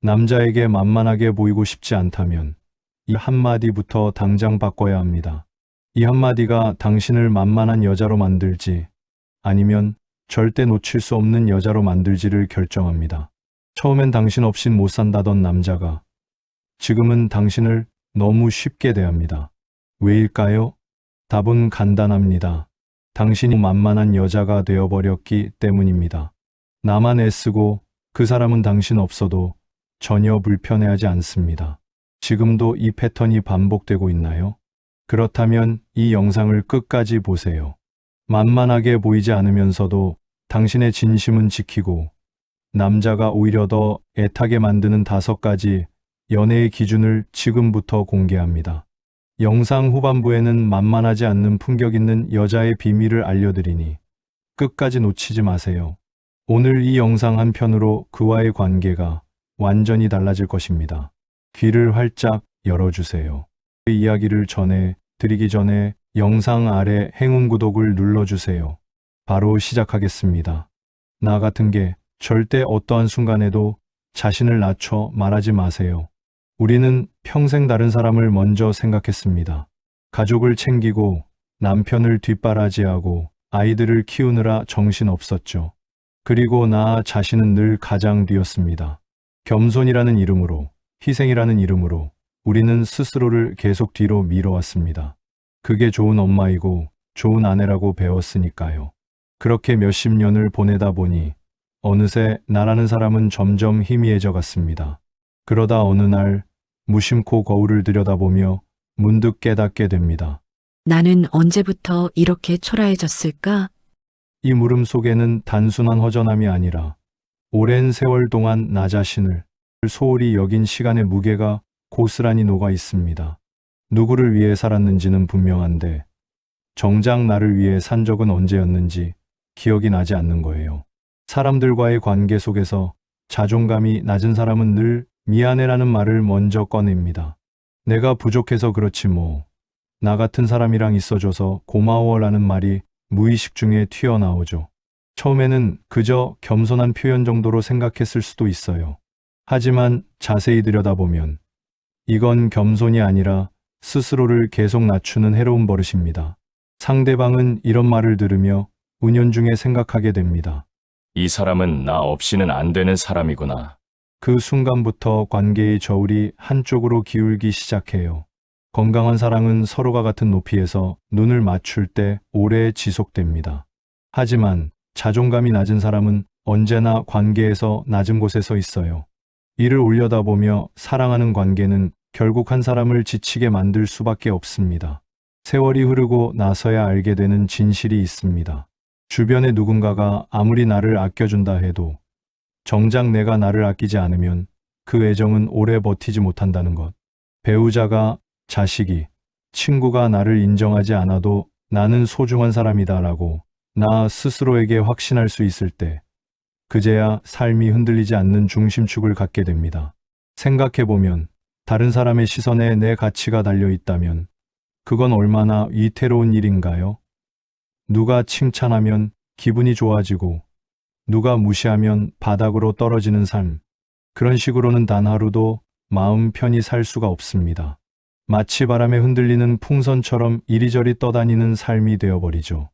남자에게 만만하게 보이고 싶지 않다면 이 한마디부터 당장 바꿔야 합니다. 이 한마디가 당신을 만만한 여자로 만들지 아니면 절대 놓칠 수 없는 여자로 만들지를 결정합니다. 처음엔 당신 없인 못 산다던 남자가 지금은 당신을 너무 쉽게 대합니다. 왜일까요? 답은 간단합니다. 당신이 만만한 여자가 되어버렸기 때문입니다. 나만 애쓰고 그 사람은 당신 없어도 전혀 불편해하지 않습니다. 지금도 이 패턴이 반복되고 있나요? 그렇다면 이 영상을 끝까지 보세요. 만만하게 보이지 않으면서도 당신의 진심은 지키고 남자가 오히려 더 애타게 만드는 5가지 연애의 기준을 지금부터 공개합니다. 영상 후반부에는 만만하지 않는 품격 있는 여자의 비밀을 알려드리니 끝까지 놓치지 마세요. 오늘 이 영상 한 편으로 그와의 관계가 완전히 달라질 것입니다. 귀를 활짝 열어주세요. 그 이야기를 전해드리기 전에 영상 아래 행운 구독을 눌러주세요. 바로 시작하겠습니다. 나 같은 게 절대 어떠한 순간에도 자신을 낮춰 말하지 마세요. 우리는 평생 다른 사람을 먼저 생각했습니다. 가족을 챙기고 남편을 뒷바라지하고 아이들을 키우느라 정신 없었죠. 그리고 나 자신은 늘 가장 뒤였습니다. 겸손이라는 이름으로, 희생이라는 이름으로 우리는 스스로를 계속 뒤로 밀어왔습니다. 그게 좋은 엄마이고 좋은 아내라고 배웠으니까요. 그렇게 몇십 년을 보내다 보니 어느새 나라는 사람은 점점 희미해져 갔습니다. 그러다 어느 날 무심코 거울을 들여다보며 문득 깨닫게 됩니다. 나는 언제부터 이렇게 초라해졌을까? 이 물음 속에는 단순한 허전함이 아니라 오랜 세월 동안 나 자신을 소홀히 여긴 시간의 무게가 고스란히 녹아 있습니다. 누구를 위해 살았는지는 분명한데 정작 나를 위해 산 적은 언제였는지 기억이 나지 않는 거예요. 사람들과의 관계 속에서 자존감이 낮은 사람은 늘 미안해라는 말을 먼저 꺼냅니다. 내가 부족해서 그렇지 뭐. 나 같은 사람이랑 있어줘서 고마워라는 말이 무의식 중에 튀어나오죠. 처음에는 그저 겸손한 표현 정도로 생각했을 수도 있어요. 하지만 자세히 들여다보면 이건 겸손이 아니라 스스로를 계속 낮추는 해로운 버릇입니다. 상대방은 이런 말을 들으며 은연중에 생각하게 됩니다. 이 사람은 나 없이는 안 되는 사람이구나. 그 순간부터 관계의 저울이 한쪽으로 기울기 시작해요. 건강한 사랑은 서로가 같은 높이에서 눈을 맞출 때 오래 지속됩니다. 하지만 자존감이 낮은 사람은 언제나 관계에서 낮은 곳에 서 있어요. 이를 올려다보며 사랑하는 관계는 결국 한 사람을 지치게 만들 수밖에 없습니다. 세월이 흐르고 나서야 알게 되는 진실이 있습니다. 주변의 누군가가 아무리 나를 아껴준다 해도 정작 내가 나를 아끼지 않으면 그 애정은 오래 버티지 못한다는 것. 배우자가, 자식이, 친구가 나를 인정하지 않아도 나는 소중한 사람이다라고 나 스스로에게 확신할 수 있을 때 그제야 삶이 흔들리지 않는 중심축을 갖게 됩니다. 생각해보면 다른 사람의 시선에 내 가치가 달려 있다면 그건 얼마나 위태로운 일인가요? 누가 칭찬하면 기분이 좋아지고 누가 무시하면 바닥으로 떨어지는 삶. 그런 식으로는 단 하루도 마음 편히 살 수가 없습니다. 마치 바람에 흔들리는 풍선처럼 이리저리 떠다니는 삶이 되어버리죠.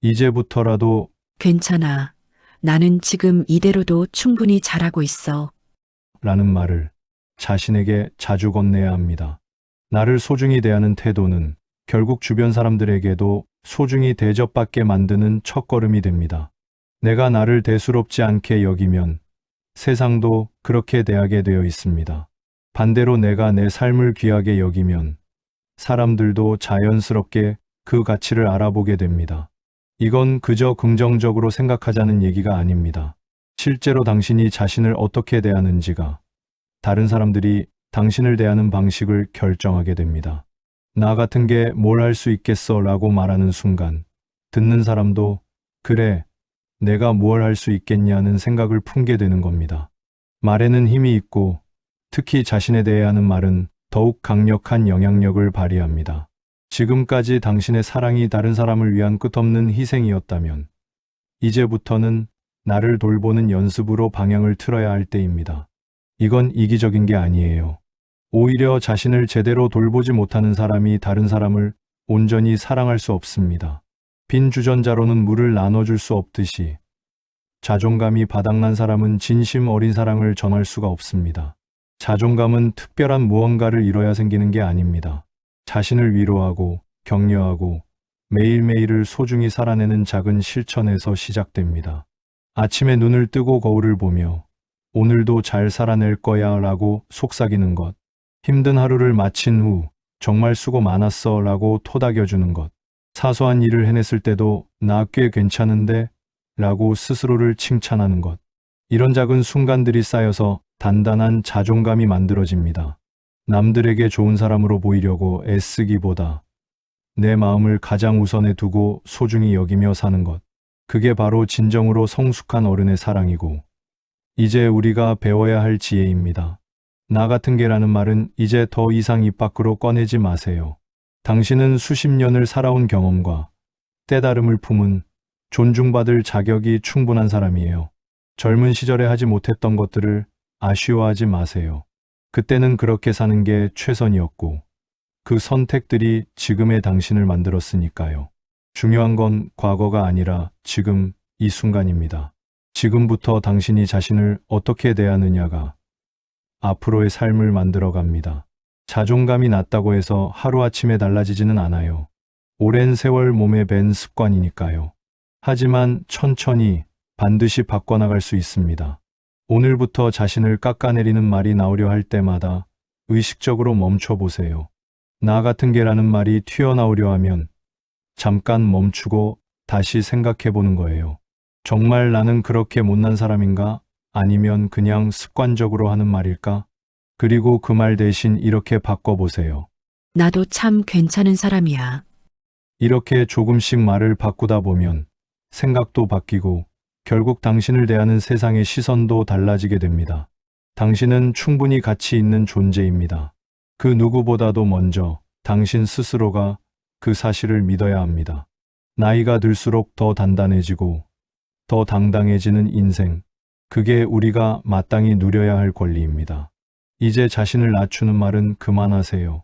이제부터라도 괜찮아. 나는 지금 이대로도 충분히 잘하고 있어. 라는 말을 자신에게 자주 건네야 합니다. 나를 소중히 대하는 태도는 결국 주변 사람들에게도 소중히 대접받게 만드는 첫걸음이 됩니다. 내가 나를 대수롭지 않게 여기면 세상도 그렇게 대하게 되어 있습니다. 반대로 내가 내 삶을 귀하게 여기면 사람들도 자연스럽게 그 가치를 알아보게 됩니다. 이건 그저 긍정적으로 생각하자는 얘기가 아닙니다. 실제로 당신이 자신을 어떻게 대하는지가 다른 사람들이 당신을 대하는 방식을 결정하게 됩니다. 나 같은 게 뭘 할 수 있겠어 라고 말하는 순간 듣는 사람도 그래, 내가 무엇 할 수 있겠냐는 생각을 품게 되는 겁니다. 말에는 힘이 있고 특히 자신에 대해 하는 말은 더욱 강력한 영향력을 발휘합니다. 지금까지 당신의 사랑이 다른 사람을 위한 끝없는 희생이었다면 이제부터는 나를 돌보는 연습으로 방향을 틀어야 할 때입니다. 이건 이기적인 게 아니에요. 오히려 자신을 제대로 돌보지 못하는 사람이 다른 사람을 온전히 사랑할 수 없습니다. 빈 주전자로는 물을 나눠줄 수 없듯이 자존감이 바닥난 사람은 진심 어린 사랑을 전할 수가 없습니다. 자존감은 특별한 무언가를 이뤄야 생기는 게 아닙니다. 자신을 위로하고 격려하고 매일매일을 소중히 살아내는 작은 실천에서 시작됩니다. 아침에 눈을 뜨고 거울을 보며 오늘도 잘 살아낼 거야 라고 속삭이는 것. 힘든 하루를 마친 후 정말 수고 많았어 라고 토닥여주는 것. 사소한 일을 해냈을 때도 나 꽤 괜찮은데 라고 스스로를 칭찬하는 것. 이런 작은 순간들이 쌓여서 단단한 자존감이 만들어집니다. 남들에게 좋은 사람으로 보이려고 애쓰기보다 내 마음을 가장 우선에 두고 소중히 여기며 사는 것. 그게 바로 진정으로 성숙한 어른의 사랑이고 이제 우리가 배워야 할 지혜입니다. 나 같은 게라는 말은 이제 더 이상 입 밖으로 꺼내지 마세요. 당신은 수십 년을 살아온 경험과 때다름을 품은 존중받을 자격이 충분한 사람이에요. 젊은 시절에 하지 못했던 것들을 아쉬워하지 마세요. 그때는 그렇게 사는 게 최선이었고 그 선택들이 지금의 당신을 만들었으니까요. 중요한 건 과거가 아니라 지금 이 순간입니다. 지금부터 당신이 자신을 어떻게 대하느냐가 앞으로의 삶을 만들어갑니다. 자존감이 낮다고 해서 하루아침에 달라지지는 않아요. 오랜 세월 몸에 밴 습관이니까요. 하지만 천천히 반드시 바꿔나갈 수 있습니다. 오늘부터 자신을 깎아내리는 말이 나오려 할 때마다 의식적으로 멈춰보세요. 나 같은 게라는 말이 튀어나오려 하면 잠깐 멈추고 다시 생각해보는 거예요. 정말 나는 그렇게 못난 사람인가? 아니면 그냥 습관적으로 하는 말일까? 그리고 그 말 대신 이렇게 바꿔보세요. 나도 참 괜찮은 사람이야. 이렇게 조금씩 말을 바꾸다 보면 생각도 바뀌고 결국 당신을 대하는 세상의 시선도 달라지게 됩니다. 당신은 충분히 가치 있는 존재입니다. 그 누구보다도 먼저 당신 스스로가 그 사실을 믿어야 합니다. 나이가 들수록 더 단단해지고 더 당당해지는 인생. 그게 우리가 마땅히 누려야 할 권리입니다. 이제 자신을 낮추는 말은 그만하세요.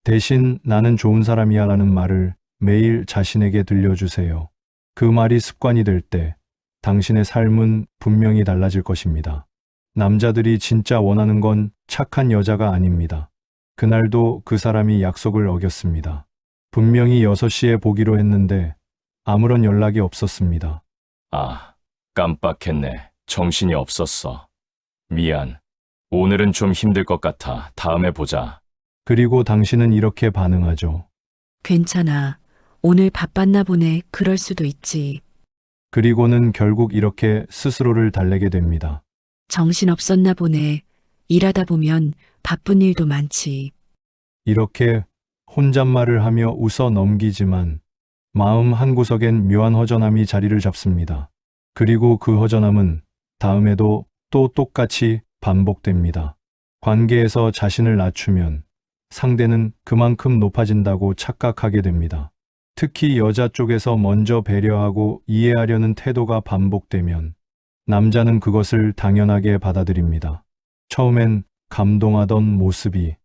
대신 나는 좋은 사람이야 라는 말을 매일 자신에게 들려주세요. 그 말이 습관이 될 때 당신의 삶은 분명히 달라질 것입니다. 남자들이 진짜 원하는 건 착한 여자가 아닙니다. 그날도 그 사람이 약속을 어겼습니다. 분명히 6시에 보기로 했는데 아무런 연락이 없었습니다. 아, 깜빡했네. 정신이 없었어. 미안. 오늘은 좀 힘들 것 같아. 다음에 보자. 그리고 당신은 이렇게 반응하죠. 괜찮아. 오늘 바빴나 보네. 그럴 수도 있지. 그리고는 결국 이렇게 스스로를 달래게 됩니다. 정신없었나 보네. 일하다 보면 바쁜 일도 많지. 이렇게 혼잣말을 하며 웃어 넘기지만 마음 한구석엔 묘한 허전함이 자리를 잡습니다. 그리고 그 허전함은 다음에도 또 똑같이 반복됩니다. 관계에서 자신을 낮추면 상대는 그만큼 높아진다고 착각하게 됩니다. 특히 여자 쪽에서 먼저 배려하고 이해하려는 태도가 반복되면 남자는 그것을 당연하게 받아들입니다. 처음엔 감동하던 모습이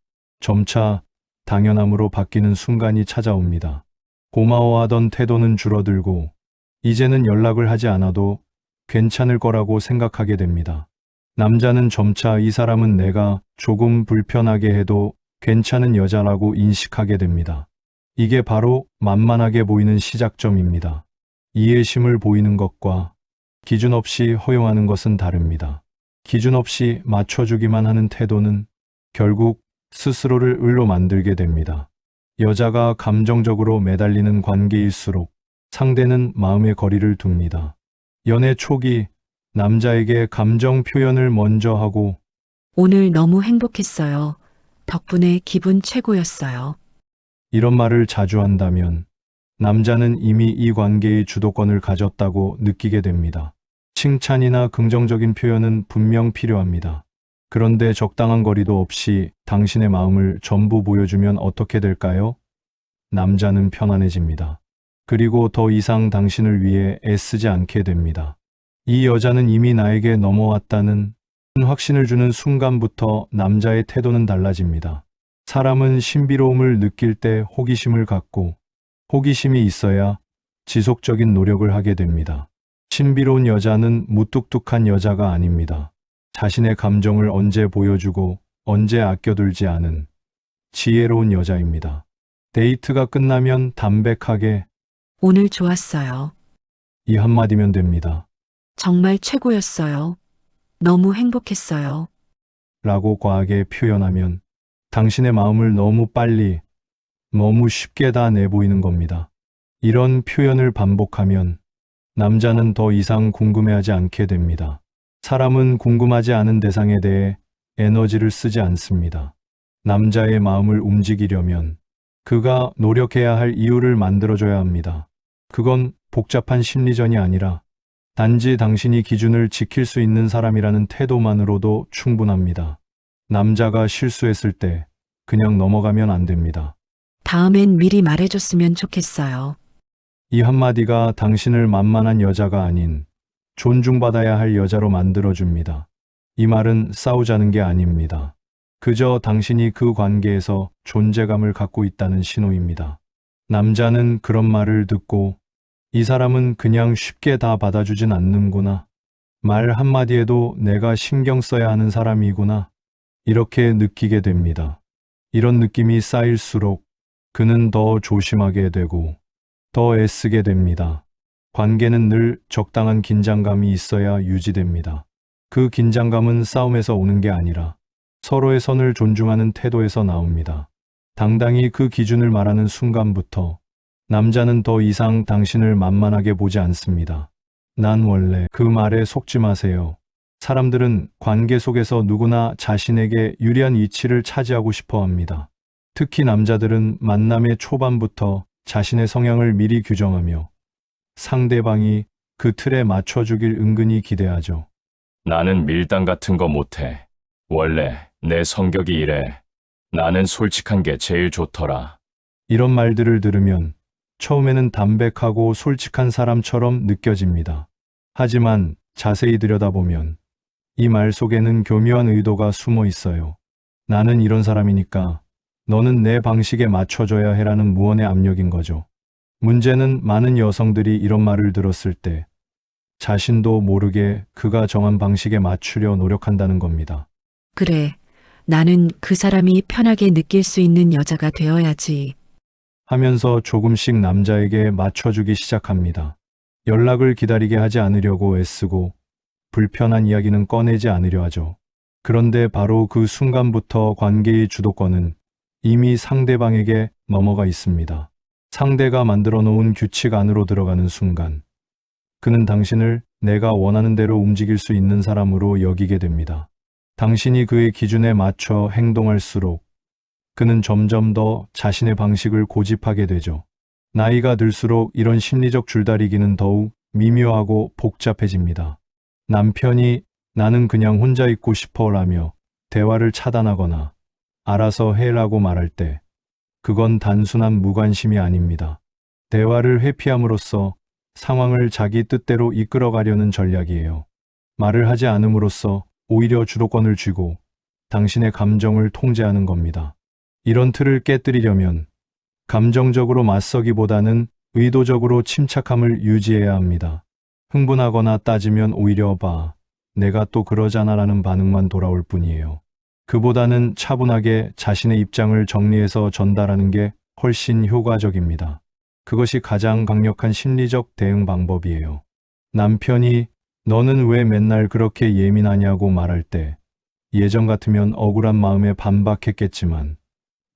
점차 당연함으로 바뀌는 순간이 찾아옵니다. 고마워하던 태도는 줄어들고 이제는 연락을 하지 않아도 괜찮을 거라고 생각하게 됩니다. 남자는 점차 이 사람은 내가 조금 불편하게 해도 괜찮은 여자라고 인식하게 됩니다. 이게 바로 만만하게 보이는 시작점입니다. 이해심을 보이는 것과 기준 없이 허용하는 것은 다릅니다. 기준 없이 맞춰주기만 하는 태도는 결국 스스로를 을로 만들게 됩니다. 여자가 감정적으로 매달리는 관계일수록 상대는 마음의 거리를 둡니다. 연애 초기 남자에게 감정 표현을 먼저 하고 오늘 너무 행복했어요. 덕분에 기분 최고였어요. 이런 말을 자주 한다면 남자는 이미 이 관계의 주도권을 가졌다고 느끼게 됩니다. 칭찬이나 긍정적인 표현은 분명 필요합니다. 그런데 적당한 거리도 없이 당신의 마음을 전부 보여주면 어떻게 될까요? 남자는 편안해집니다. 그리고 더 이상 당신을 위해 애쓰지 않게 됩니다. 이 여자는 이미 나에게 넘어왔다는 확신을 주는 순간부터 남자의 태도는 달라집니다. 사람은 신비로움을 느낄 때 호기심을 갖고 호기심이 있어야 지속적인 노력을 하게 됩니다. 신비로운 여자는 무뚝뚝한 여자가 아닙니다. 자신의 감정을 언제 보여주고 언제 아껴둘지 아는 지혜로운 여자입니다. 데이트가 끝나면 담백하게 오늘 좋았어요. 이 한마디면 됩니다. 정말 최고였어요. 너무 행복했어요. 라고 과하게 표현하면 당신의 마음을 너무 빨리, 너무 쉽게 다 내보이는 겁니다. 이런 표현을 반복하면 남자는 더 이상 궁금해하지 않게 됩니다. 사람은 궁금하지 않은 대상에 대해 에너지를 쓰지 않습니다. 남자의 마음을 움직이려면 그가 노력해야 할 이유를 만들어줘야 합니다. 그건 복잡한 심리전이 아니라 단지 당신이 기준을 지킬 수 있는 사람이라는 태도만으로도 충분합니다. 남자가 실수했을 때 그냥 넘어가면 안 됩니다. 다음엔 미리 말해줬으면 좋겠어요. 이 한마디가 당신을 만만한 여자가 아닌 존중받아야 할 여자로 만들어줍니다. 이 말은 싸우자는 게 아닙니다. 그저 당신이 그 관계에서 존재감을 갖고 있다는 신호입니다. 남자는 그런 말을 듣고 이 사람은 그냥 쉽게 다 받아주진 않는구나. 말 한마디에도 내가 신경 써야 하는 사람이구나. 이렇게 느끼게 됩니다. 이런 느낌이 쌓일수록 그는 더 조심하게 되고 더 애쓰게 됩니다. 관계는 늘 적당한 긴장감이 있어야 유지됩니다. 그 긴장감은 싸움에서 오는 게 아니라 서로의 선을 존중하는 태도에서 나옵니다. 당당히 그 기준을 말하는 순간부터 남자는 더 이상 당신을 만만하게 보지 않습니다. 난 원래 그 말에 속지 마세요. 사람들은 관계 속에서 누구나 자신에게 유리한 위치를 차지하고 싶어 합니다. 특히 남자들은 만남의 초반부터 자신의 성향을 미리 규정하며 상대방이 그 틀에 맞춰주길 은근히 기대하죠. 나는 밀당 같은 거 못해. 원래 내 성격이 이래. 나는 솔직한 게 제일 좋더라. 이런 말들을 들으면 처음에는 담백하고 솔직한 사람처럼 느껴집니다. 하지만 자세히 들여다보면 이 말 속에는 교묘한 의도가 숨어 있어요. 나는 이런 사람이니까 너는 내 방식에 맞춰줘야 해라는 무언의 압력인 거죠. 문제는 많은 여성들이 이런 말을 들었을 때 자신도 모르게 그가 정한 방식에 맞추려 노력한다는 겁니다. 그래, 나는 그 사람이 편하게 느낄 수 있는 여자가 되어야지. 하면서 조금씩 남자에게 맞춰주기 시작합니다. 연락을 기다리게 하지 않으려고 애쓰고 불편한 이야기는 꺼내지 않으려 하죠. 그런데 바로 그 순간부터 관계의 주도권은 이미 상대방에게 넘어가 있습니다. 상대가 만들어 놓은 규칙 안으로 들어가는 순간 그는 당신을 내가 원하는 대로 움직일 수 있는 사람으로 여기게 됩니다. 당신이 그의 기준에 맞춰 행동할수록 그는 점점 더 자신의 방식을 고집하게 되죠. 나이가 들수록 이런 심리적 줄다리기는 더욱 미묘하고 복잡해집니다. 남편이 나는 그냥 혼자 있고 싶어라며 대화를 차단하거나 알아서 해라고 말할 때 그건 단순한 무관심이 아닙니다. 대화를 회피함으로써 상황을 자기 뜻대로 이끌어가려는 전략이에요. 말을 하지 않음으로써 오히려 주도권을 쥐고 당신의 감정을 통제하는 겁니다. 이런 틀을 깨뜨리려면 감정적으로 맞서기보다는 의도적으로 침착함을 유지해야 합니다. 흥분하거나 따지면 오히려 봐, 내가 또 그러잖아라는 반응만 돌아올 뿐이에요. 그보다는 차분하게 자신의 입장을 정리해서 전달하는 게 훨씬 효과적입니다. 그것이 가장 강력한 심리적 대응 방법이에요. 남편이 너는 왜 맨날 그렇게 예민하냐고 말할 때 예전 같으면 억울한 마음에 반박했겠지만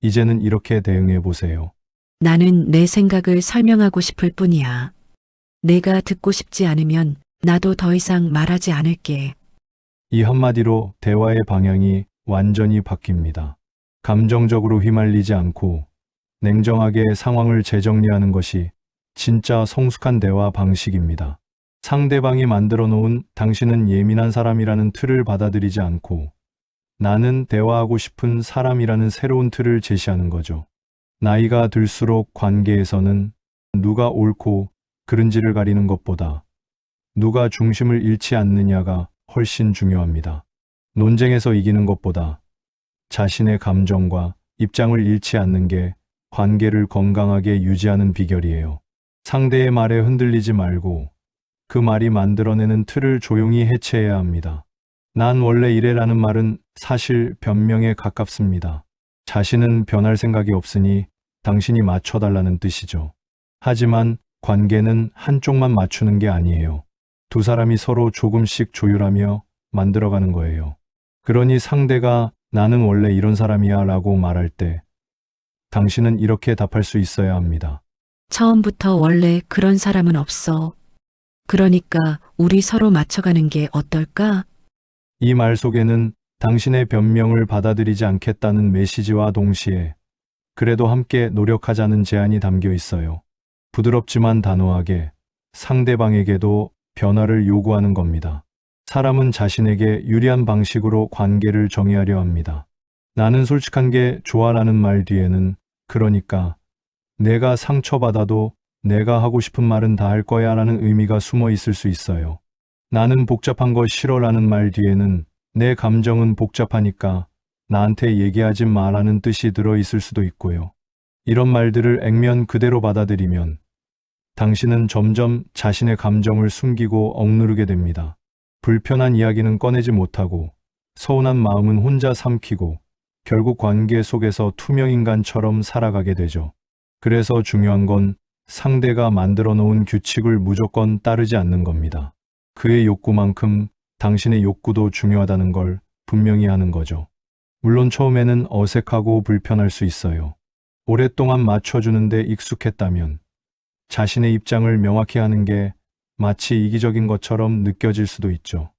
이제는 이렇게 대응해 보세요. 나는 내 생각을 설명하고 싶을 뿐이야. 내가 듣고 싶지 않으면 나도 더 이상 말하지 않을게. 이 한마디로 대화의 방향이 완전히 바뀝니다. 감정적으로 휘말리지 않고 냉정하게 상황을 재정리하는 것이 진짜 성숙한 대화 방식입니다. 상대방이 만들어 놓은 당신은 예민한 사람이라는 틀을 받아들이지 않고 나는 대화하고 싶은 사람이라는 새로운 틀을 제시하는 거죠. 나이가 들수록 관계에서는 누가 옳고 그른지를 가리는 것보다 누가 중심을 잃지 않느냐가 훨씬 중요합니다. 논쟁에서 이기는 것보다 자신의 감정과 입장을 잃지 않는 게 관계를 건강하게 유지하는 비결이에요. 상대의 말에 흔들리지 말고 그 말이 만들어내는 틀을 조용히 해체해야 합니다. 난 원래 이래라는 말은 사실 변명에 가깝습니다. 자신은 변할 생각이 없으니 당신이 맞춰달라는 뜻이죠. 하지만 관계는 한쪽만 맞추는 게 아니에요. 두 사람이 서로 조금씩 조율하며 만들어가는 거예요. 그러니 상대가 나는 원래 이런 사람이야 라고 말할 때 당신은 이렇게 답할 수 있어야 합니다. 처음부터 원래 그런 사람은 없어. 그러니까 우리 서로 맞춰가는 게 어떨까? 이 말 속에는 당신의 변명을 받아들이지 않겠다는 메시지와 동시에 그래도 함께 노력하자는 제안이 담겨 있어요. 부드럽지만 단호하게 상대방에게도 변화를 요구하는 겁니다. 사람은 자신에게 유리한 방식으로 관계를 정의하려 합니다. 나는 솔직한 게 좋아라는 말 뒤에는 그러니까 내가 상처받아도 내가 하고 싶은 말은 다 할 거야 라는 의미가 숨어 있을 수 있어요. 나는 복잡한 거 싫어라는 말 뒤에는 내 감정은 복잡하니까 나한테 얘기하지 마라는 뜻이 들어 있을 수도 있고요. 이런 말들을 액면 그대로 받아들이면 당신은 점점 자신의 감정을 숨기고 억누르게 됩니다. 불편한 이야기는 꺼내지 못하고 서운한 마음은 혼자 삼키고 결국 관계 속에서 투명인간처럼 살아가게 되죠. 그래서 중요한 건 상대가 만들어 놓은 규칙을 무조건 따르지 않는 겁니다. 그의 욕구만큼 당신의 욕구도 중요하다는 걸 분명히 하는 거죠. 물론 처음에는 어색하고 불편할 수 있어요. 오랫동안 맞춰주는데 익숙했다면 자신의 입장을 명확히 하는 게 마치 이기적인 것처럼 느껴질 수도 있죠.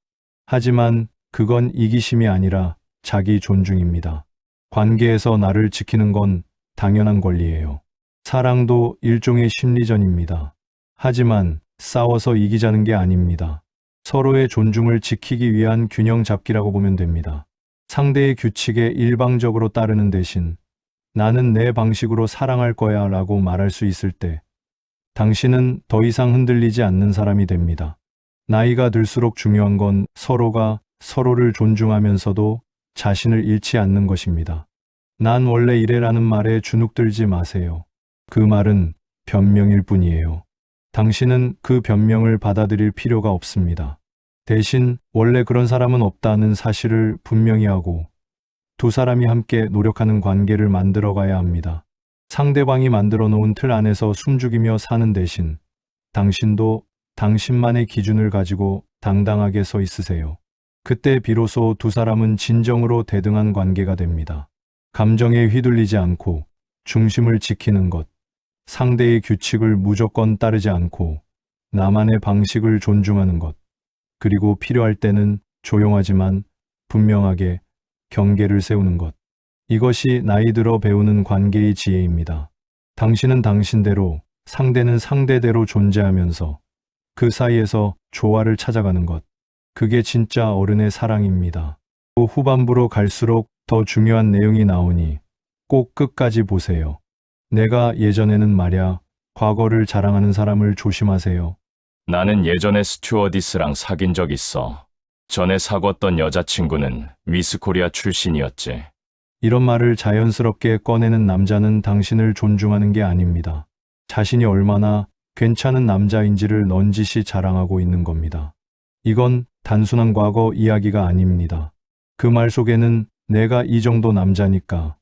하지만 그건 이기심이 아니라 자기 존중입니다. 관계에서 나를 지키는 건 당연한 권리예요. 사랑도 일종의 심리전입니다. 하지만 싸워서 이기자는 게 아닙니다. 서로의 존중을 지키기 위한 균형 잡기라고 보면 됩니다. 상대의 규칙에 일방적으로 따르는 대신 나는 내 방식으로 사랑할 거야 라고 말할 수 있을 때 당신은 더 이상 흔들리지 않는 사람이 됩니다. 나이가 들수록 중요한 건 서로가 서로를 존중하면서도 자신을 잃지 않는 것입니다. 난 원래 이래라는 말에 주눅들지 마세요. 그 말은 변명일 뿐이에요. 당신은 그 변명을 받아들일 필요가 없습니다. 대신 원래 그런 사람은 없다는 사실을 분명히 하고 두 사람이 함께 노력하는 관계를 만들어가야 합니다. 상대방이 만들어 놓은 틀 안에서 숨죽이며 사는 대신 당신도 당신만의 기준을 가지고 당당하게 서 있으세요. 그때 비로소 두 사람은 진정으로 대등한 관계가 됩니다. 감정에 휘둘리지 않고 중심을 지키는 것, 상대의 규칙을 무조건 따르지 않고 나만의 방식을 존중하는 것, 그리고 필요할 때는 조용하지만 분명하게 경계를 세우는 것. 이것이 나이 들어 배우는 관계의 지혜입니다. 당신은 당신대로, 상대는 상대대로 존재하면서 그 사이에서 조화를 찾아가는 것. 그게 진짜 어른의 사랑입니다. 또 후반부로 갈수록 더 중요한 내용이 나오니 꼭 끝까지 보세요. 내가 예전에는 말야, 과거를 자랑하는 사람을 조심하세요. 나는 예전에 스튜어디스랑 사귄 적 있어. 전에 사귀었던 여자친구는 미스 코리아 출신이었지. 이런 말을 자연스럽게 꺼내는 남자는 당신을 존중하는 게 아닙니다. 자신이 얼마나 괜찮은 남자인지를 넌지시 자랑하고 있는 겁니다. 이건 단순한 과거 이야기가 아닙니다. 그 말 속에는 내가 이 정도 남자니까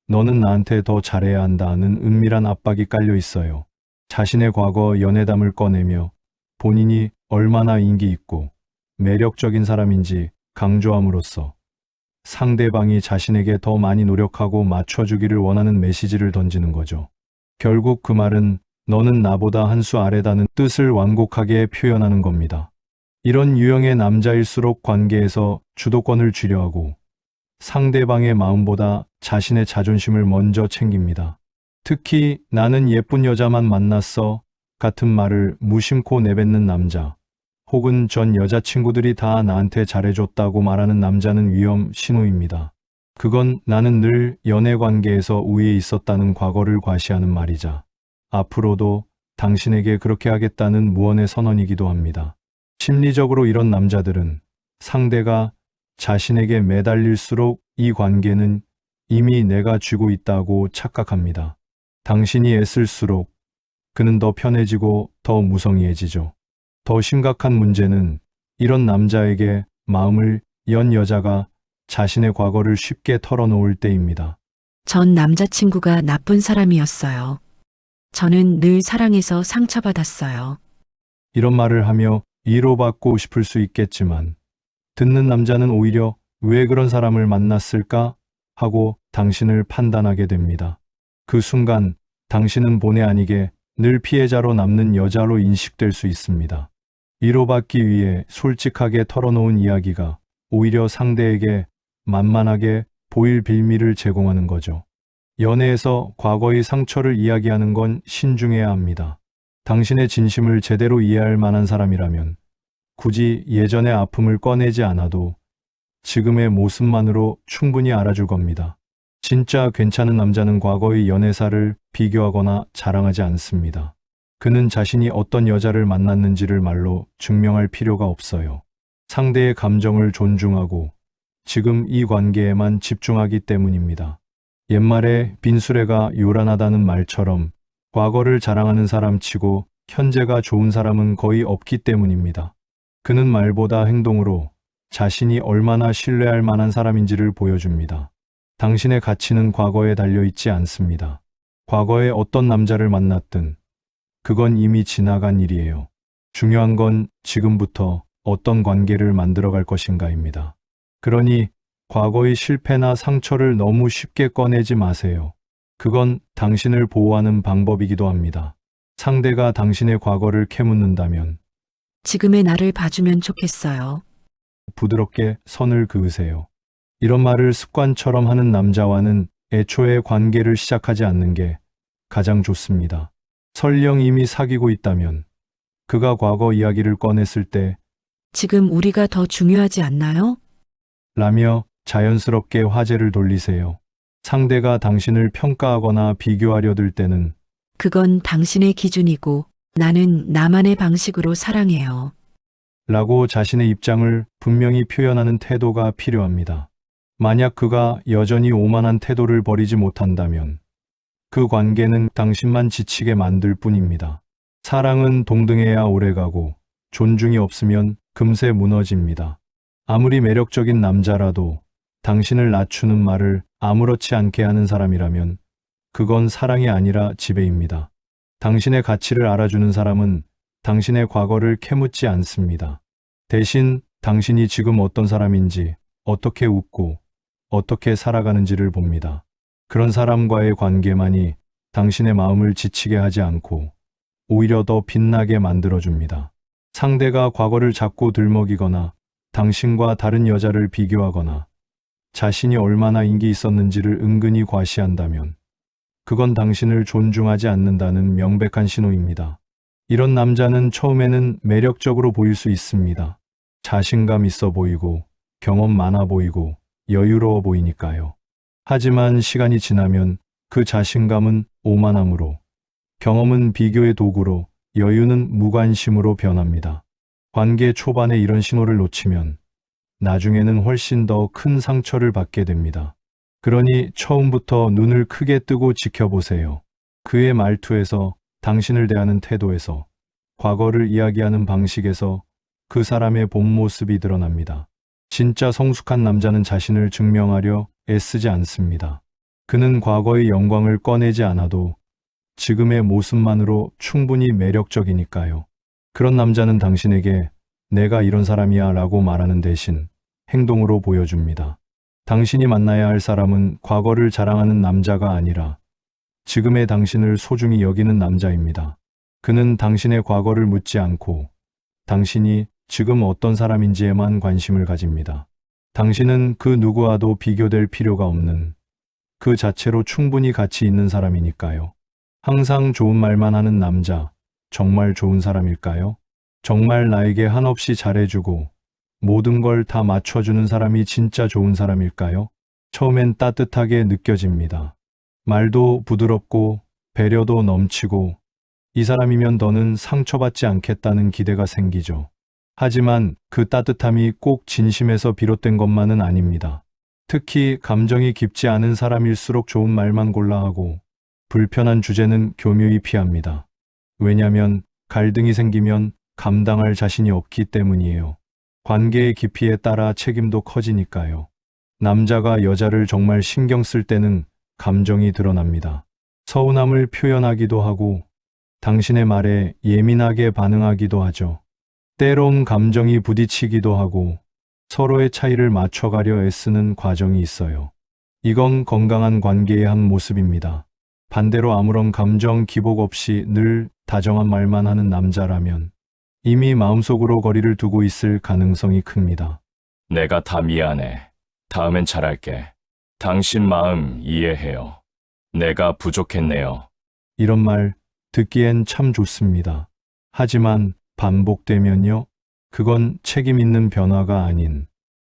너는 나한테 더 잘해야 한다는 은밀한 압박이 깔려 있어요. 자신의 과거 연애담을 꺼내며 본인이 얼마나 인기 있고 매력적인 사람인지 강조함으로써 상대방이 자신에게 더 많이 노력하고 맞춰주기를 원하는 메시지를 던지는 거죠. 결국 그 말은 너는 나보다 한 수 아래다는 뜻을 완곡하게 표현하는 겁니다. 이런 유형의 남자일수록 관계에서 주도권을 쥐려하고 상대방의 마음보다 자신의 자존심을 먼저 챙깁니다. 특히 나는 예쁜 여자만 만났어 같은 말을 무심코 내뱉는 남자, 혹은 전 여자친구들이 다 나한테 잘해줬다고 말하는 남자는 위험 신호입니다. 그건 나는 늘 연애 관계에서 우위에 있었다는 과거를 과시하는 말이자 앞으로도 당신에게 그렇게 하겠다는 무언의 선언이기도 합니다. 심리적으로 이런 남자들은 상대가 자신에게 매달릴수록 이 관계는 이미 내가 쥐고 있다고 착각합니다. 당신이 애쓸수록 그는 더 편해지고 더 무성의해지죠. 더 심각한 문제는 이런 남자에게 마음을 연 여자가 자신의 과거를 쉽게 털어놓을 때입니다. 전 남자친구가 나쁜 사람이었어요. 저는 늘 사랑해서 상처받았어요. 이런 말을 하며 위로받고 싶을 수 있겠지만 듣는 남자는 오히려 왜 그런 사람을 만났을까 하고 당신을 판단하게 됩니다. 그 순간 당신은 본의 아니게 늘 피해자로 남는 여자로 인식될 수 있습니다. 위로받기 위해 솔직하게 털어놓은 이야기가 오히려 상대에게 만만하게 보일 빌미를 제공하는 거죠. 연애에서 과거의 상처를 이야기하는 건 신중해야 합니다. 당신의 진심을 제대로 이해할 만한 사람이라면 굳이 예전의 아픔을 꺼내지 않아도 지금의 모습만으로 충분히 알아줄 겁니다. 진짜 괜찮은 남자는 과거의 연애사를 비교하거나 자랑하지 않습니다. 그는 자신이 어떤 여자를 만났는지를 말로 증명할 필요가 없어요. 상대의 감정을 존중하고 지금 이 관계에만 집중하기 때문입니다. 옛말에 빈수레가 요란하다는 말처럼 과거를 자랑하는 사람치고 현재가 좋은 사람은 거의 없기 때문입니다. 그는 말보다 행동으로 자신이 얼마나 신뢰할 만한 사람인지를 보여줍니다. 당신의 가치는 과거에 달려있지 않습니다. 과거에 어떤 남자를 만났든 그건 이미 지나간 일이에요. 중요한 건 지금부터 어떤 관계를 만들어갈 것인가입니다. 그러니 과거의 실패나 상처를 너무 쉽게 꺼내지 마세요. 그건 당신을 보호하는 방법이기도 합니다. 상대가 당신의 과거를 캐묻는다면 지금의 나를 봐주면 좋겠어요. 부드럽게 선을 그으세요. 이런 말을 습관처럼 하는 남자와는 애초에 관계를 시작하지 않는 게 가장 좋습니다. 설령 이미 사귀고 있다면 그가 과거 이야기를 꺼냈을 때 지금 우리가 더 중요하지 않나요? 라며 자연스럽게 화제를 돌리세요. 상대가 당신을 평가하거나 비교하려 들 때는 그건 당신의 기준이고 나는 나만의 방식으로 사랑해요. 라고 자신의 입장을 분명히 표현하는 태도가 필요합니다. 만약 그가 여전히 오만한 태도를 버리지 못한다면 그 관계는 당신만 지치게 만들 뿐입니다. 사랑은 동등해야 오래가고 존중이 없으면 금세 무너집니다. 아무리 매력적인 남자라도 당신을 낮추는 말을 아무렇지 않게 하는 사람이라면 그건 사랑이 아니라 지배입니다. 당신의 가치를 알아주는 사람은 당신의 과거를 캐묻지 않습니다. 대신 당신이 지금 어떤 사람인지, 어떻게 웃고, 어떻게 살아가는지를 봅니다. 그런 사람과의 관계만이 당신의 마음을 지치게 하지 않고 오히려 더 빛나게 만들어줍니다. 상대가 과거를 자꾸 들먹이거나 당신과 다른 여자를 비교하거나 자신이 얼마나 인기 있었는지를 은근히 과시한다면 그건 당신을 존중하지 않는다는 명백한 신호입니다. 이런 남자는 처음에는 매력적으로 보일 수 있습니다. 자신감 있어 보이고 경험 많아 보이고 여유로워 보이니까요. 하지만 시간이 지나면 그 자신감은 오만함으로, 경험은 비교의 도구로, 여유는 무관심으로 변합니다. 관계 초반에 이런 신호를 놓치면 나중에는 훨씬 더 큰 상처를 받게 됩니다. 그러니 처음부터 눈을 크게 뜨고 지켜보세요. 그의 말투에서, 당신을 대하는 태도에서, 과거를 이야기하는 방식에서 그 사람의 본 모습이 드러납니다. 진짜 성숙한 남자는 자신을 증명하려 애쓰지 않습니다. 그는 과거의 영광을 꺼내지 않아도 지금의 모습만으로 충분히 매력적이니까요. 그런 남자는 당신에게 내가 이런 사람이야 라고 말하는 대신 행동으로 보여줍니다. 당신이 만나야 할 사람은 과거를 자랑하는 남자가 아니라 지금의 당신을 소중히 여기는 남자입니다. 그는 당신의 과거를 묻지 않고 당신이 지금 어떤 사람인지에만 관심을 가집니다. 당신은 그 누구와도 비교될 필요가 없는, 그 자체로 충분히 가치 있는 사람이니까요. 항상 좋은 말만 하는 남자, 정말 좋은 사람일까요? 정말 나에게 한없이 잘해주고 모든 걸 다 맞춰주는 사람이 진짜 좋은 사람일까요? 처음엔 따뜻하게 느껴집니다. 말도 부드럽고 배려도 넘치고 이 사람이면 더는 상처받지 않겠다는 기대가 생기죠. 하지만 그 따뜻함이 꼭 진심에서 비롯된 것만은 아닙니다. 특히 감정이 깊지 않은 사람일수록 좋은 말만 골라 하고 불편한 주제는 교묘히 피합니다. 왜냐면 갈등이 생기면 감당할 자신이 없기 때문이에요. 관계의 깊이에 따라 책임도 커지니까요. 남자가 여자를 정말 신경 쓸 때는 감정이 드러납니다. 서운함을 표현하기도 하고 당신의 말에 예민하게 반응하기도 하죠. 때론 감정이 부딪히기도 하고 서로의 차이를 맞춰가려 애쓰는 과정이 있어요. 이건 건강한 관계의 한 모습입니다. 반대로 아무런 감정 기복 없이 늘 다정한 말만 하는 남자라면 이미 마음속으로 거리를 두고 있을 가능성이 큽니다. 내가 다 미안해. 다음엔 잘할게. 당신 마음 이해해요. 내가 부족했네요. 이런 말 듣기엔 참 좋습니다. 하지만 반복되면요, 그건 책임 있는 변화가 아닌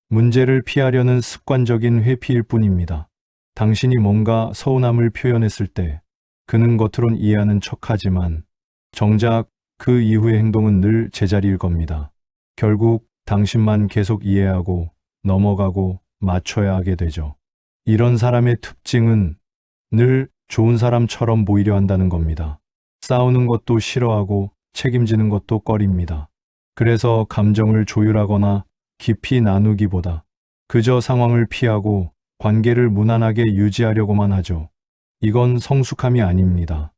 문제를 피하려는 습관적인 회피일 뿐입니다. 당신이 뭔가 서운함을 표현했을 때 그는 겉으론 이해하는 척하지만 정작 그 이후의 행동은 늘 제자리일 겁니다. 결국 당신만 계속 이해하고 넘어가고 맞춰야 하게 되죠. 이런 사람의 특징은 늘 좋은 사람처럼 보이려 한다는 겁니다. 싸우는 것도 싫어하고 책임지는 것도 꺼립니다. 그래서 감정을 조율하거나 깊이 나누기보다 그저 상황을 피하고 관계를 무난하게 유지하려고만 하죠. 이건 성숙함이 아닙니다.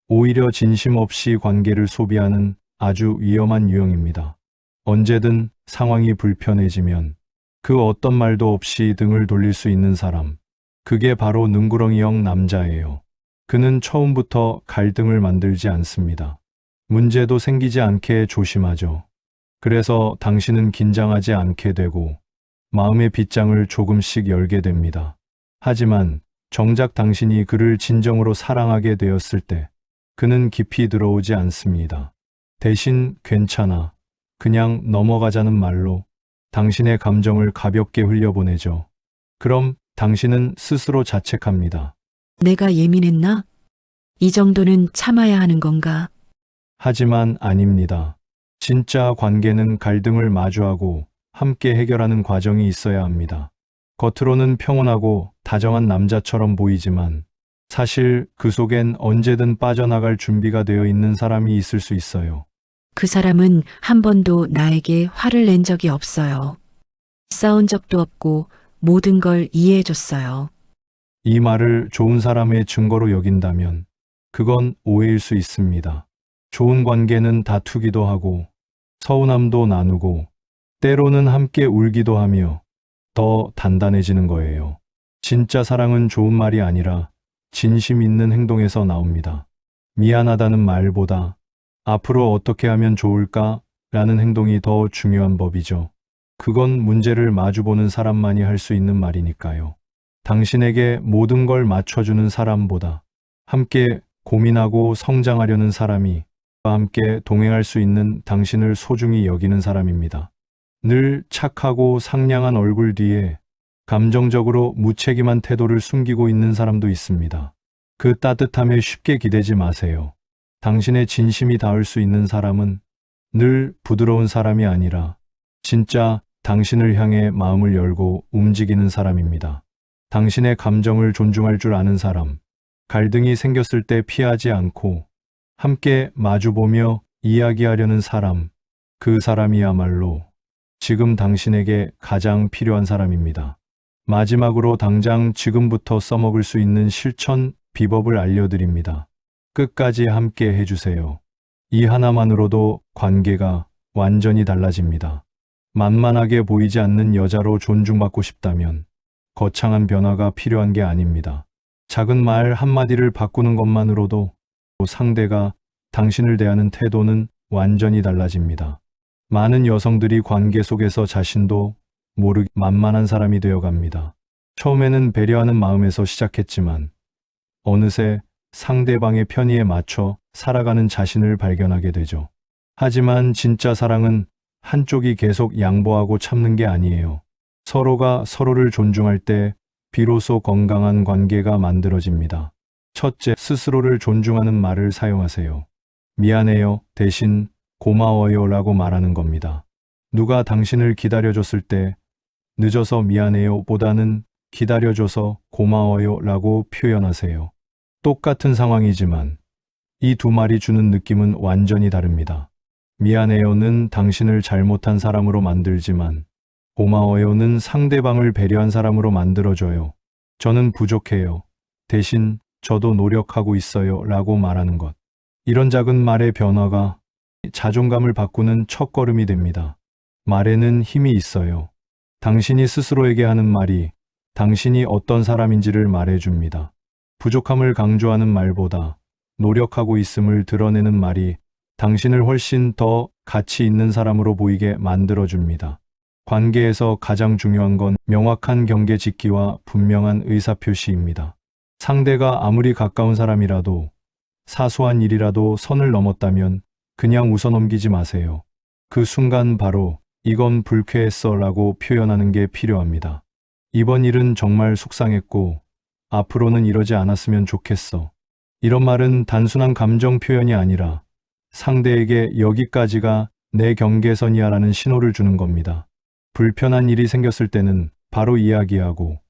오히려 진심 없이 관계를 소비하는 아주 위험한 유형입니다. 언제든 상황이 불편해지면 그 어떤 말도 없이 등을 돌릴 수 있는 사람, 그게 바로 능구렁이형 남자예요. 그는 처음부터 갈등을 만들지 않습니다. 문제도 생기지 않게 조심하죠. 그래서 당신은 긴장하지 않게 되고 마음의 빗장을 조금씩 열게 됩니다. 하지만 정작 당신이 그를 진정으로 사랑하게 되었을 때 그는 깊이 들어오지 않습니다. 대신 괜찮아, 그냥 넘어가자는 말로 당신의 감정을 가볍게 흘려보내죠. 그럼 당신은 스스로 자책합니다. 내가 예민했나? 이 정도는 참아야 하는 건가? 하지만 아닙니다. 진짜 관계는 갈등을 마주하고 함께 해결하는 과정이 있어야 합니다. 겉으로는 평온하고 다정한 남자처럼 보이지만 사실 그 속엔 언제든 빠져나갈 준비가 되어 있는 사람이 있을 수 있어요. 그 사람은 한 번도 나에게 화를 낸 적이 없어요. 싸운 적도 없고 모든 걸 이해해줬어요. 이 말을 좋은 사람의 증거로 여긴다면 그건 오해일 수 있습니다. 좋은 관계는 다투기도 하고 서운함도 나누고 때로는 함께 울기도 하며 더 단단해지는 거예요. 진짜 사랑은 좋은 말이 아니라 진심 있는 행동에서 나옵니다. 미안하다는 말보다 앞으로 어떻게 하면 좋을까? 라는 행동이 더 중요한 법이죠. 그건 문제를 마주보는 사람만이 할 수 있는 말이니까요. 당신에게 모든 걸 맞춰주는 사람보다 함께 고민하고 성장하려는 사람이 함께 동행할 수 있는 당신을 소중히 여기는 사람입니다. 늘 착하고 상냥한 얼굴 뒤에 감정적으로 무책임한 태도를 숨기고 있는 사람도 있습니다. 그 따뜻함에 쉽게 기대지 마세요. 당신의 진심이 닿을 수 있는 사람은 늘 부드러운 사람이 아니라 진짜 당신을 향해 마음을 열고 움직이는 사람입니다. 당신의 감정을 존중할 줄 아는 사람, 갈등이 생겼을 때 피하지 않고 함께 마주보며 이야기하려는 사람, 그 사람이야말로 지금 당신에게 가장 필요한 사람입니다. 마지막으로 당장 지금부터 써먹을 수 있는 실천 비법을 알려드립니다. 끝까지 함께 해주세요. 이 하나만으로도 관계가 완전히 달라집니다. 만만하게 보이지 않는 여자로 존중받고 싶다면 거창한 변화가 필요한 게 아닙니다. 작은 말 한마디를 바꾸는 것만으로도 상대가 당신을 대하는 태도는 완전히 달라집니다. 많은 여성들이 관계 속에서 자신도 모르게 만만한 사람이 되어갑니다. 처음에는 배려하는 마음에서 시작했지만 어느새 상대방의 편의에 맞춰 살아가는 자신을 발견하게 되죠. 하지만 진짜 사랑은 한쪽이 계속 양보하고 참는 게 아니에요. 서로가 서로를 존중할 때 비로소 건강한 관계가 만들어집니다. 첫째, 스스로를 존중하는 말을 사용하세요. 미안해요 대신 고마워요 라고 말하는 겁니다. 누가 당신을 기다려줬을 때 늦어서 미안해요 보다는 기다려줘서 고마워요 라고 표현하세요. 똑같은 상황이지만 이 두 말이 주는 느낌은 완전히 다릅니다. 미안해요는 당신을 잘못한 사람으로 만들지만 고마워요는 상대방을 배려한 사람으로 만들어줘요. 저는 부족해요. 대신 저도 노력하고 있어요 라고 말하는 것. 이런 작은 말의 변화가 자존감을 바꾸는 첫걸음이 됩니다. 말에는 힘이 있어요. 당신이 스스로에게 하는 말이 당신이 어떤 사람인지를 말해줍니다. 부족함을 강조하는 말보다 노력하고 있음을 드러내는 말이 당신을 훨씬 더 가치 있는 사람으로 보이게 만들어줍니다. 관계에서 가장 중요한 건 명확한 경계 짓기와 분명한 의사표시입니다. 상대가 아무리 가까운 사람이라도 사소한 일이라도 선을 넘었다면 그냥 웃어넘기지 마세요. 그 순간 바로 이건 불쾌했어 라고 표현하는 게 필요합니다. 이번 일은 정말 속상했고 앞으로는 이러지 않았으면 좋겠어. 이런 말은 단순한 감정 표현이 아니라 상대에게 여기까지가 내 경계선이야 라는 신호를 주는 겁니다. 불편한 일이 생겼을 때는 바로 이야기하고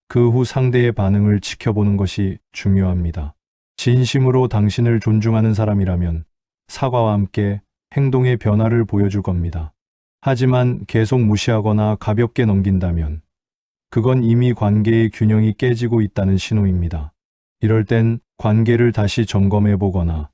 그 후 상대의 반응을 지켜보는 것이 중요합니다. 진심으로 당신을 존중하는 사람이라면 사과와 함께 행동의 변화를 보여줄 겁니다. 하지만 계속 무시하거나 가볍게 넘긴다면 그건 이미 관계의 균형이 깨지고 있다는 신호입니다. 이럴 땐 관계를 다시 점검해 보거나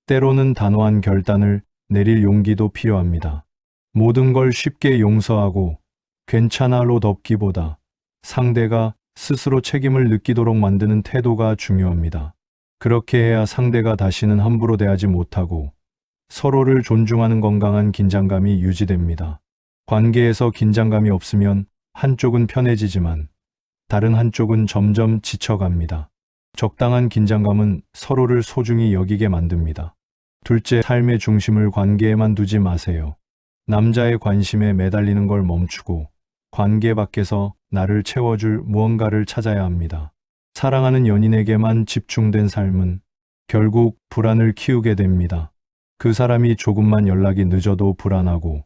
때로는 단호한 결단을 내릴 용기도 필요합니다. 모든 걸 쉽게 용서하고 괜찮아로 덮기보다 상대가 스스로 책임을 느끼도록 만드는 태도가 중요합니다. 그렇게 해야 상대가 다시는 함부로 대하지 못하고 서로를 존중하는 건강한 긴장감이 유지됩니다. 관계에서 긴장감이 없으면 한쪽은 편해지지만 다른 한쪽은 점점 지쳐갑니다. 적당한 긴장감은 서로를 소중히 여기게 만듭니다. 둘째, 삶의 중심을 관계에만 두지 마세요. 남자의 관심에 매달리는 걸 멈추고 관계 밖에서 나를 채워줄 무언가를 찾아야 합니다. 사랑하는 연인에게만 집중된 삶은 결국 불안을 키우게 됩니다. 그 사람이 조금만 연락이 늦어도 불안하고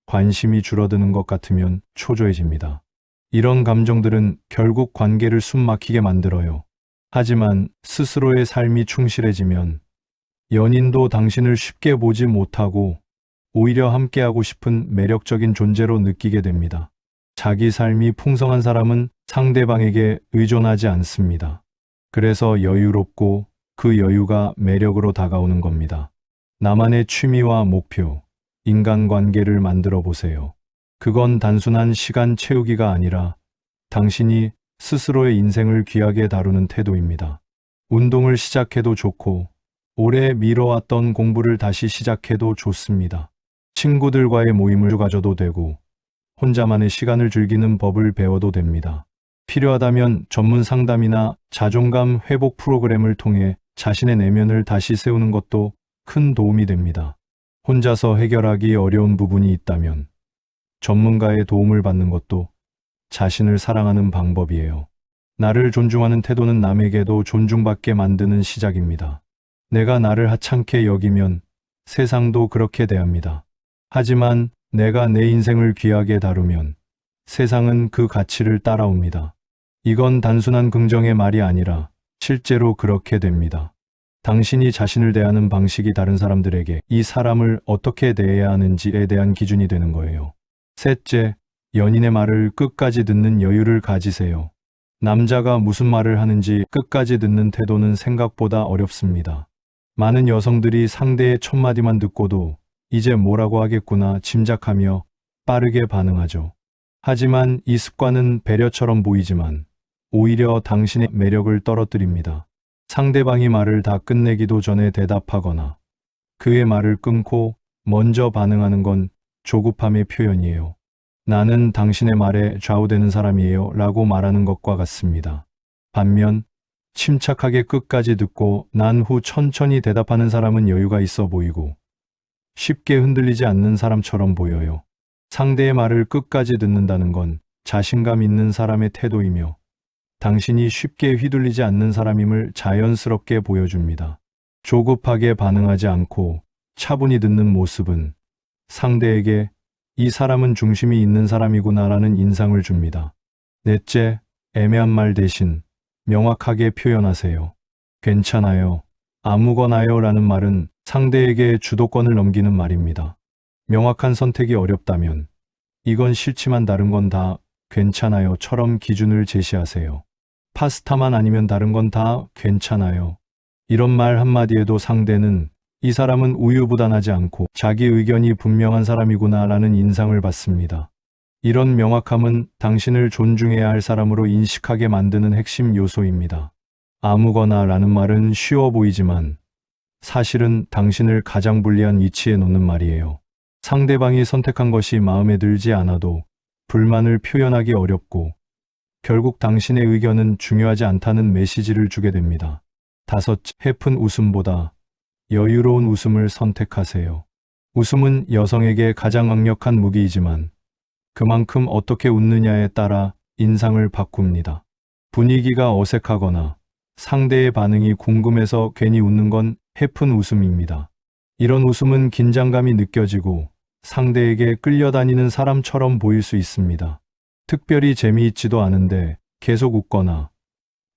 관심이 줄어드는 것 같으면 초조해집니다. 이런 감정들은 결국 관계를 숨막히게 만들어요. 하지만 스스로의 삶이 충실해지면 연인도 당신을 쉽게 보지 못하고 오히려 함께하고 싶은 매력적인 존재로 느끼게 됩니다. 자기 삶이 풍성한 사람은 상대방에게 의존하지 않습니다. 그래서 여유롭고 그 여유가 매력으로 다가오는 겁니다. 나만의 취미와 목표, 인간관계를 만들어 보세요. 그건 단순한 시간 채우기가 아니라 당신이 스스로의 인생을 귀하게 다루는 태도입니다. 운동을 시작해도 좋고 오래 미뤄왔던 공부를 다시 시작해도 좋습니다. 친구들과의 모임을 가져도 되고 혼자만의 시간을 즐기는 법을 배워도 됩니다. 필요하다면 전문 상담이나 자존감 회복 프로그램을 통해 자신의 내면을 다시 세우는 것도 큰 도움이 됩니다. 혼자서 해결하기 어려운 부분이 있다면 전문가의 도움을 받는 것도 자신을 사랑하는 방법이에요. 나를 존중하는 태도는 남에게도 존중받게 만드는 시작입니다. 내가 나를 하찮게 여기면 세상도 그렇게 대합니다. 하지만 내가 내 인생을 귀하게 다루면 세상은 그 가치를 따라옵니다. 이건 단순한 긍정의 말이 아니라 실제로 그렇게 됩니다. 당신이 자신을 대하는 방식이 다른 사람들에게 이 사람을 어떻게 대해야 하는지에 대한 기준이 되는 거예요. 셋째, 연인의 말을 끝까지 듣는 여유를 가지세요. 남자가 무슨 말을 하는지 끝까지 듣는 태도는 생각보다 어렵습니다. 많은 여성들이 상대의 첫마디만 듣고도 이제 뭐라고 하겠구나 짐작하며 빠르게 반응하죠. 하지만 이 습관은 배려처럼 보이지만 오히려 당신의 매력을 떨어뜨립니다. 상대방이 말을 다 끝내기도 전에 대답하거나 그의 말을 끊고 먼저 반응하는 건 조급함의 표현이에요. 나는 당신의 말에 좌우되는 사람이에요 라고 말하는 것과 같습니다. 반면 침착하게 끝까지 듣고 난 후 천천히 대답하는 사람은 여유가 있어 보이고 쉽게 흔들리지 않는 사람처럼 보여요. 상대의 말을 끝까지 듣는다는 건 자신감 있는 사람의 태도이며 당신이 쉽게 휘둘리지 않는 사람임을 자연스럽게 보여줍니다. 조급하게 반응하지 않고 차분히 듣는 모습은 상대에게 이 사람은 중심이 있는 사람이구나라는 인상을 줍니다. 넷째, 애매한 말 대신 명확하게 표현하세요. 괜찮아요, 아무거나요 라는 말은 상대에게 주도권을 넘기는 말입니다. 명확한 선택이 어렵다면 이건 싫지만 다른 건 다 괜찮아요처럼 기준을 제시하세요. 파스타만 아니면 다른 건 다 괜찮아요. 이런 말 한마디에도 상대는 이 사람은 우유부단하지 않고 자기 의견이 분명한 사람이구나라는 인상을 받습니다. 이런 명확함은 당신을 존중해야 할 사람으로 인식하게 만드는 핵심 요소입니다. 아무거나 라는 말은 쉬워 보이지만 사실은 당신을 가장 불리한 위치에 놓는 말이에요. 상대방이 선택한 것이 마음에 들지 않아도 불만을 표현하기 어렵고 결국 당신의 의견은 중요하지 않다는 메시지를 주게 됩니다. 다섯째, 해픈 웃음보다 여유로운 웃음을 선택하세요. 웃음은 여성에게 가장 강력한 무기이지만 그만큼 어떻게 웃느냐에 따라 인상을 바꿉니다. 분위기가 어색하거나 상대의 반응이 궁금해서 괜히 웃는 건 해픈 웃음입니다. 이런 웃음은 긴장감이 느껴지고 상대에게 끌려다니는 사람처럼 보일 수 있습니다. 특별히 재미있지도 않은데 계속 웃거나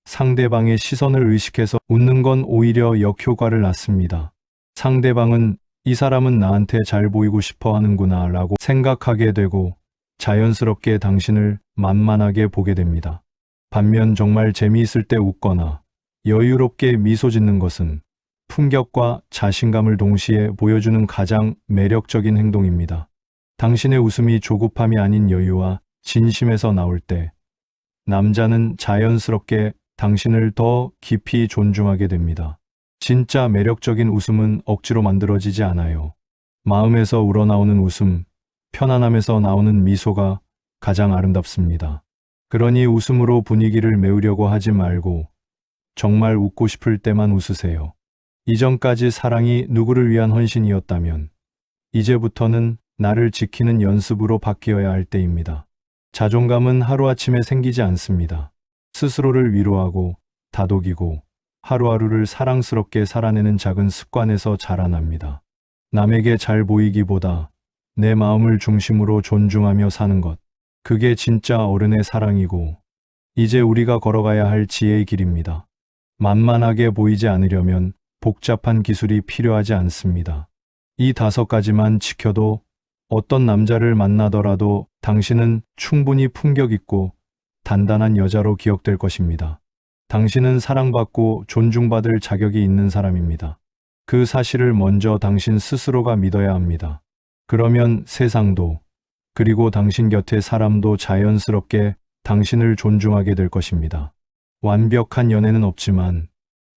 상대방의 시선을 의식해서 웃는 건 오히려 역효과를 낳습니다. 상대방은 이 사람은 나한테 잘 보이고 싶어 하는구나 라고 생각하게 되고 자연스럽게 당신을 만만하게 보게 됩니다. 반면 정말 재미있을 때 웃거나 여유롭게 미소 짓는 것은 품격과 자신감을 동시에 보여주는 가장 매력적인 행동입니다. 당신의 웃음이 조급함이 아닌 여유와 진심에서 나올 때 남자는 자연스럽게 당신을 더 깊이 존중하게 됩니다. 진짜 매력적인 웃음은 억지로 만들어지지 않아요. 마음에서 우러나오는 웃음, 편안함에서 나오는 미소가 가장 아름답습니다. 그러니 웃음으로 분위기를 메우려고 하지 말고 정말 웃고 싶을 때만 웃으세요. 이전까지 사랑이 누구를 위한 헌신이었다면 이제부터는 나를 지키는 연습으로 바뀌어야 할 때입니다. 자존감은 하루아침에 생기지 않습니다. 스스로를 위로하고 다독이고 하루하루를 사랑스럽게 살아내는 작은 습관에서 자라납니다. 남에게 잘 보이기보다 내 마음을 중심으로 존중하며 사는 것, 그게 진짜 어른의 사랑이고 이제 우리가 걸어가야 할 지혜의 길입니다. 만만하게 보이지 않으려면 복잡한 기술이 필요하지 않습니다. 이 5가지만 지켜도 어떤 남자를 만나더라도 당신은 충분히 품격 있고 단단한 여자로 기억될 것입니다. 당신은 사랑받고 존중받을 자격이 있는 사람입니다. 그 사실을 먼저 당신 스스로가 믿어야 합니다. 그러면 세상도 그리고 당신 곁의 사람도 자연스럽게 당신을 존중하게 될 것입니다. 완벽한 연애는 없지만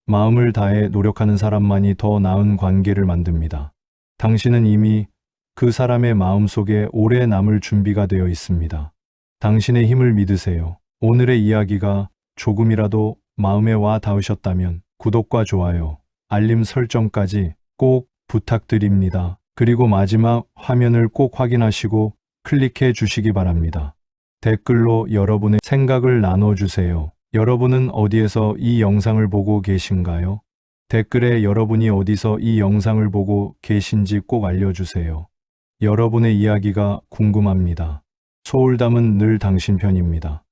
마음을 다해 노력하는 사람만이 더 나은 관계를 만듭니다. 당신은 이미 그 사람의 마음속에 오래 남을 준비가 되어 있습니다. 당신의 힘을 믿으세요. 오늘의 이야기가 조금이라도 마음에 와 닿으셨다면 구독과 좋아요, 알림 설정까지 꼭 부탁드립니다. 그리고 마지막 화면을 꼭 확인하시고 클릭해 주시기 바랍니다. 댓글로 여러분의 생각을 나눠주세요. 여러분은 어디에서 이 영상을 보고 계신가요? 댓글에 여러분이 어디서 이 영상을 보고 계신지 꼭 알려주세요. 여러분의 이야기가 궁금합니다. 소울담은 늘 당신 편입니다.